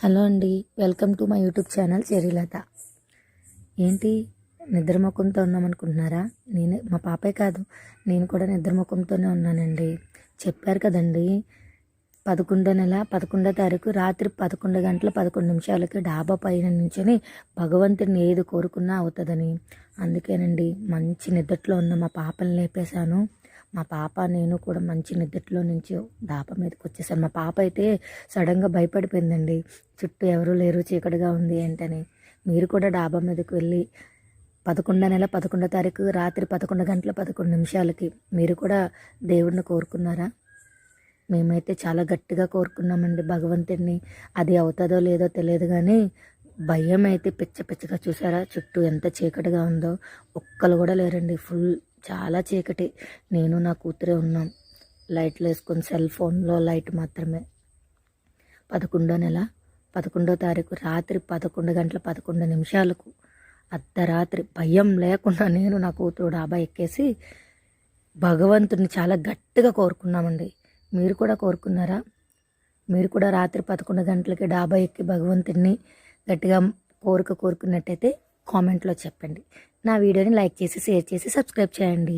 Hello అండి, welcome to my YouTube channel Cherilatha. ఏంటి నిద్రముఖంతో ఉన్నామనుకుంటున్నారా? మా పాపే కాదు, నేను కూడా నిద్రముఖంతోనే ఉన్నానండి. చెప్పారు కదండి, 11వ నెల 11వ తారీఖు రాత్రి 11 గంటల 11 నిమిషాలకి డాబా పైన నుంచొని భగవంతుని ఏది కోరుకున్నా అవుతుందని. అందుకేనండి మంచి నిద్రలో ఉన్న మా పాపని లేపేశాను. మా పాప నేను కూడా మంచి నిద్రలో నుంచి డాబా మీదకి వచ్చేసాను. మా పాప అయితే సడన్గా భయపడిపోయిందండి. చుట్టూ ఎవరూ లేరు, చీకటిగా ఉంది ఏంటని. మీరు కూడా డాబా మీదకి వెళ్ళి 11వ నెల 11వ తారీఖు రాత్రి 11 గంటల 11 నిమిషాలకి మీరు కూడా దేవుడిని కోరుకున్నారా? మేమైతే చాలా గట్టిగా కోరుకున్నామండి భగవంతుడిని. అది అవుతుందో లేదో తెలియదు కానీ భయం అయితే పిచ్చగా చూసారా, చుట్టూ ఎంత చీకటిగా ఉందో. ఒక్కరు కూడా లేరండి, ఫుల్ చాలా చీకటి. నేను నా కూతురే ఉన్నాం, లైట్లు వేసుకొని సెల్ ఫోన్లో లైట్ మాత్రమే. 11వ నెల 11వ తారీఖు రాత్రి 11 గంటల 11 నిమిషాలకు అర్ధరాత్రి భయం లేకుండా నేను నా కూతురు డాబా ఎక్కేసి భగవంతుని చాలా గట్టిగా కోరుకున్నామండి. మీరు కూడా కోరుకున్నారా? మీరు కూడా రాత్రి 11 గంటలకి డాబా ఎక్కి భగవంతుని గట్టిగా కోరుకున్నట్టయితే కామెంట్లో చెప్పండి. నా వీడియోని లైక్ చేసి, షేర్ చేసి, సబ్స్క్రైబ్ చేయండి.